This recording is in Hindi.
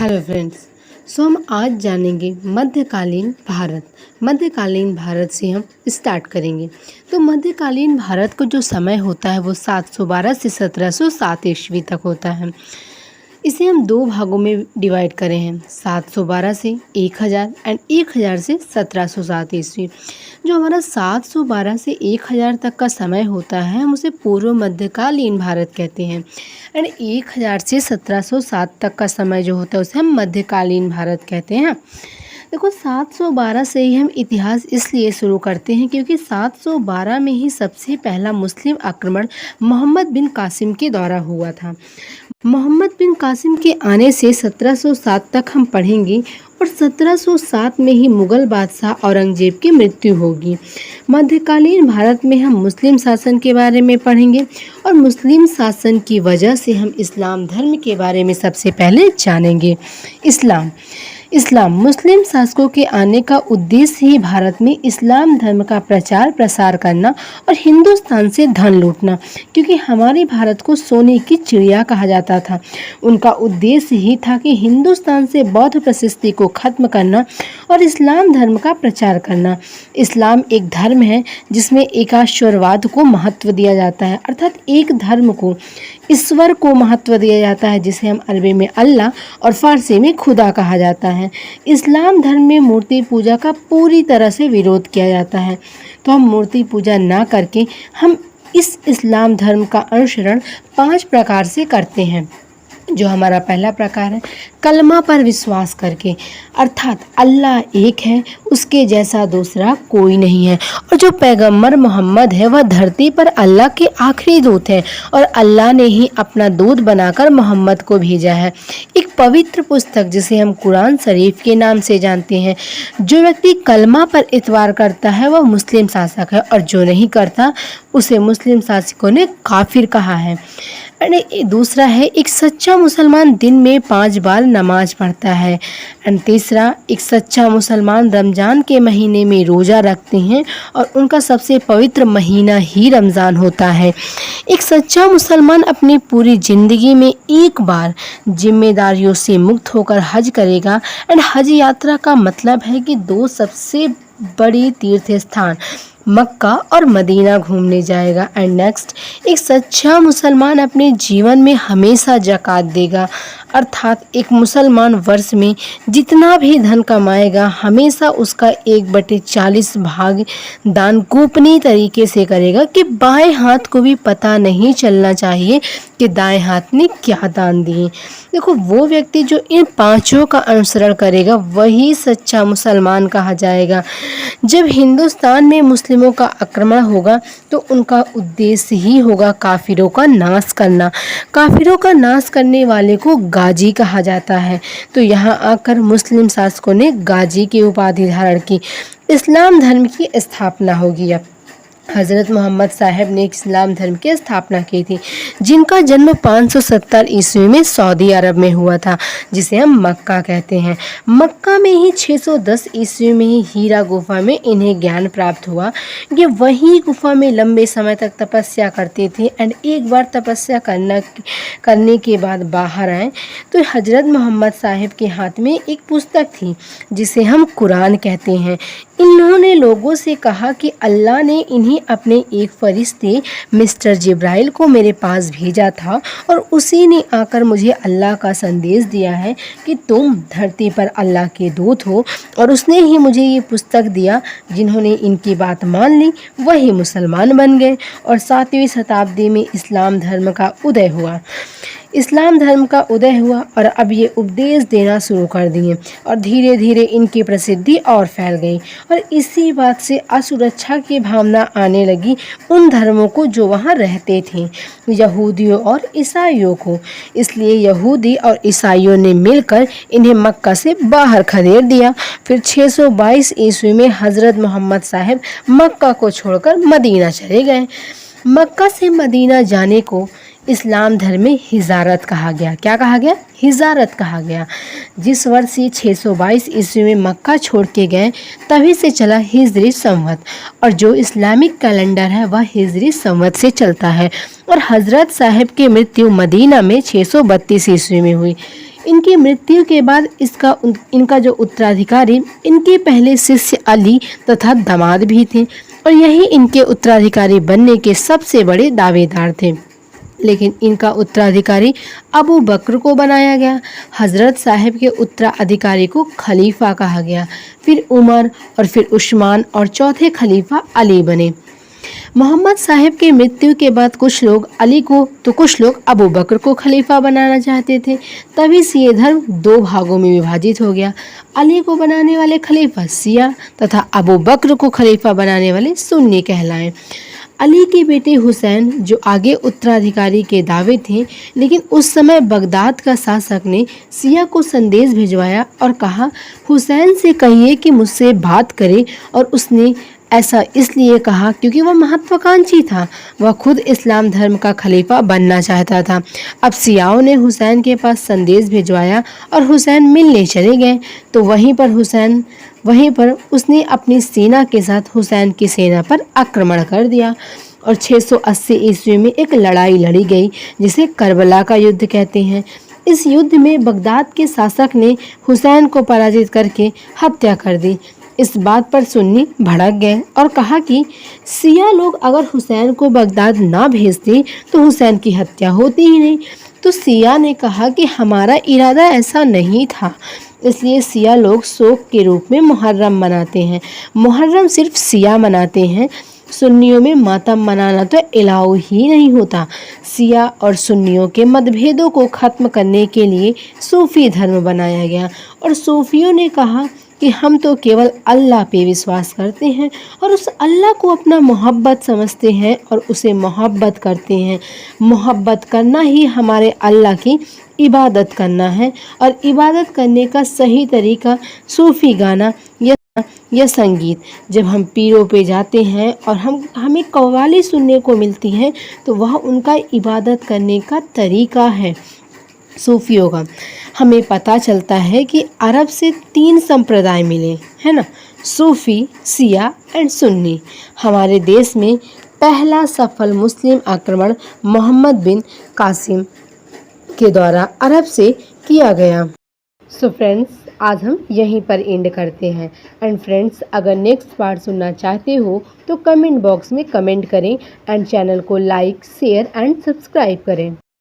Hello friends. हम आज जानेंगे मध्यकालीन भारत से हम स्टार्ट करेंगे। तो मध्यकालीन भारत का जो समय होता है वो 712 से 1707 ईस्वी तक होता है। इसे हम दो भागों में डिवाइड करें हैं, 712 से 1000 एंड 1000 से 1707 ईस्वी। जो हमारा 712 से 1000 तक का समय होता है हम उसे पूर्व मध्यकालीन भारत कहते हैं, एंड 1000 से 1707 तक का समय जो होता है उसे हम मध्यकालीन भारत कहते हैं। देखो, 712 से ही हम इतिहास इसलिए शुरू करते हैं क्योंकि 712 में ही सबसे पहला मुस्लिम आक्रमण मोहम्मद बिन कासिम के द्वारा हुआ था। मोहम्मद बिन कासिम के आने से 1707 तक हम पढ़ेंगे और 1707 में ही मुग़ल बादशाह औरंगजेब की मृत्यु होगी। मध्यकालीन भारत में हम मुस्लिम शासन के बारे में पढ़ेंगे और मुस्लिम शासन की वजह से हम इस्लाम धर्म के बारे में सबसे पहले जानेंगे। इस्लाम मुस्लिम शासकों के आने का उद्देश्य ही भारत में इस्लाम धर्म का प्रचार प्रसार करना और हिंदुस्तान से धन लूटना, क्योंकि हमारे भारत को सोने की चिड़िया कहा जाता था। उनका उद्देश्य ही था कि हिंदुस्तान से बौद्ध प्रशस्ति को खत्म करना और इस्लाम धर्म का प्रचार करना। इस्लाम एक धर्म है जिसमें एकाश्वरवाद को महत्व दिया जाता है, अर्थात एक धर्म को, ईश्वर को महत्व दिया जाता है, जिसे हम अरबी में अल्लाह और फारसी में खुदा कहा जाता है। इस्लाम धर्म में मूर्ति पूजा का पूरी तरह से विरोध किया जाता है। तो हम मूर्ति पूजा ना करके हम इस इस्लाम धर्म का अनुसरण 5 प्रकार से करते हैं। जो हमारा पहला प्रकार है, कलमा पर विश्वास करके, अर्थात अल्लाह एक है, उसके जैसा दूसरा कोई नहीं है, और जो पैगंबर मोहम्मद है वह धरती पर अल्लाह के आखिरी दूत हैं और अल्लाह ने ही अपना दूत बनाकर मोहम्मद को भेजा है। एक पवित्र पुस्तक जिसे हम कुरान शरीफ के नाम से जानते हैं। जो व्यक्ति कलमा पर इतबार करता है वह मुस्लिम शासक है और जो नहीं करता उसे मुस्लिम शासकों ने काफिर कहा है। एंड दूसरा है, एक सच्चा मुसलमान दिन में 5 बार नमाज पढ़ता है। एंड तीसरा, एक सच्चा मुसलमान रमज़ान के महीने में रोज़ा रखते हैं और उनका सबसे पवित्र महीना ही रमज़ान होता है। एक सच्चा मुसलमान अपनी पूरी ज़िंदगी में एक बार जिम्मेदारियों से मुक्त होकर हज करेगा। एंड हज यात्रा का मतलब है कि 2 सबसे बड़ी तीर्थ स्थान मक्का और मदीना घूमने जाएगा। एंड नेक्स्ट, एक सच्चा मुसलमान अपने जीवन में हमेशा ज़कात देगा, अर्थात एक मुसलमान वर्ष में जितना भी धन कमाएगा हमेशा उसका 1/40 भाग दान गोपनीय तरीके से करेगा कि बाएं हाथ को भी पता नहीं चलना चाहिए कि दाएं हाथ ने क्या दान दिए। देखो, वो व्यक्ति जो इन 5 का अनुसरण करेगा वही सच्चा मुसलमान कहा जाएगा। जब हिंदुस्तान में मुस्लिमों का आक्रमण होगा तो उनका उद्देश्य ही होगा काफिरों का नाश करना। काफिरों का नाश करने वाले को गाजी कहा जाता है। तो यहाँ आकर मुस्लिम शासकों ने गाजी की उपाधि धारण की। इस्लाम धर्म की स्थापना होगी। अब हज़रत मोहम्मद साहब ने इस्लाम धर्म की स्थापना की थी, जिनका जन्म 570 ईस्वी में सऊदी अरब में हुआ था, जिसे हम मक्का कहते हैं। मक्का में ही 610 ईस्वी में ही हीरा गुफा में इन्हें ज्ञान प्राप्त हुआ। ये वही गुफा में लंबे समय तक तपस्या करते थे। एंड एक बार तपस्या करने के बाद बाहर आए तो हज़रत मोहम्मद साहब के हाथ में एक पुस्तक थी जिसे हम कुरान कहते हैं। इन्होंने लोगों से कहा कि अल्लाह ने इन्हें अपने एक फरिश्ते मिस्टर जिब्राइल को मेरे पास भेजा था और उसी ने आकर मुझे अल्लाह का संदेश दिया है कि तुम धरती पर अल्लाह के दूत हो, और उसने ही मुझे ये पुस्तक दिया। जिन्होंने इनकी बात मान ली वही मुसलमान बन गए और 7वीं शताब्दी में इस्लाम धर्म का उदय हुआ। और अब ये उपदेश देना शुरू कर दिए और धीरे धीरे इनकी प्रसिद्धि और फैल गई और इसी बात से असुरक्षा की भावना आने लगी उन धर्मों को जो वहाँ रहते थे, यहूदियों और ईसाइयों को। इसलिए यहूदी और ईसाइयों ने मिलकर इन्हें मक्का से बाहर खदेड़ दिया। फिर 622 ईस्वी में हज़रत मोहम्मद साहब मक्का को छोड़कर मदीना चले गए। मक्का से मदीना जाने को इस्लाम धर्म में हिजारत कहा गया। क्या कहा गया? हिजारत कहा गया। जिस वर्ष ये 622 ईस्वी में मक्का छोड़ के गए तभी से चला हिजरी संवत, और जो इस्लामिक कैलेंडर है वह हिजरी संवत से चलता है। और हज़रत साहब की मृत्यु मदीना में 632 ईस्वी में हुई। इनकी मृत्यु के बाद इनका जो उत्तराधिकारी इनके पहले शिष्य अली तथा दामाद भी थे और यही इनके उत्तराधिकारी बनने के सबसे बड़े दावेदार थे। लेकिन इनका उत्तराधिकारी अबू बकर को बनाया गया। हज़रत साहब के उत्तराधिकारी को खलीफा कहा गया, फिर उमर और फिर उस्मान और चौथे खलीफा अली बने। मोहम्मद साहब की मृत्यु के बाद कुछ लोग अली को तो कुछ लोग अबू बकर को खलीफा बनाना चाहते थे। तभी शिया धर्म दो भागों में विभाजित हो गया। अली को बनाने वाले खलीफा शिया तथा अबू बकर को खलीफा बनाने वाले सुन्नी कहलाए। अली के बेटे हुसैन जो आगे उत्तराधिकारी के दावे थे, लेकिन उस समय बगदाद का शासक ने शिया को संदेश भिजवाया और कहा हुसैन से कहिए कि मुझसे बात करे, और उसने ऐसा इसलिए कहा क्योंकि वह महत्वाकांक्षी था। वह खुद इस्लाम धर्म का खलीफा बनना चाहता था। अब शियाओं ने हुसैन के पास संदेश भिजवाया और हुसैन मिलने चले गए। तो वहीं पर उसने अपनी सेना के साथ हुसैन की सेना पर आक्रमण कर दिया और 680 ईस्वी में एक लड़ाई लड़ी गई जिसे करबला का युद्ध कहते हैं। इस युद्ध में बगदाद के शासक ने हुसैन को पराजित करके हत्या कर दी। इस बात पर सुन्नी भड़क गए और कहा कि शिया लोग अगर हुसैन को बगदाद ना भेजते तो हुसैन की हत्या होती ही नहीं। तो शिया ने कहा कि हमारा इरादा ऐसा नहीं था, इसलिए शिया लोग शोक के रूप में मुहर्रम मनाते हैं। मुहर्रम सिर्फ शिया मनाते हैं, सुन्नियों में मातम मनाना तो अलाउ ही नहीं होता। शिया और सुन्नियों के मतभेदों को ख़त्म करने के लिए सूफ़ी धर्म बनाया गया और सूफियों ने कहा कि हम तो केवल अल्लाह पे विश्वास करते हैं और उस अल्लाह को अपना मोहब्बत समझते हैं और उसे मोहब्बत करते हैं। मोहब्बत करना ही हमारे अल्लाह की इबादत करना है और इबादत करने का सही तरीका सूफ़ी गाना या संगीत। जब हम पीरों पे जाते हैं और हमें कव्वाली सुनने को मिलती है तो वह उनका इबादत करने का तरीका है सूफियों का। हमें पता चलता है कि अरब से 3 संप्रदाय मिले, है ना, सूफ़ी, शिया एंड सुन्नी। हमारे देश में पहला सफल मुस्लिम आक्रमण मोहम्मद बिन कासिम के द्वारा अरब से किया गया। सो फ्रेंड्स, आज हम यहीं पर एंड करते हैं। एंड फ्रेंड्स, अगर नेक्स्ट पार्ट सुनना चाहते हो तो कमेंट बॉक्स में कमेंट करें एंड चैनल को लाइक, शेयर एंड सब्सक्राइब करें।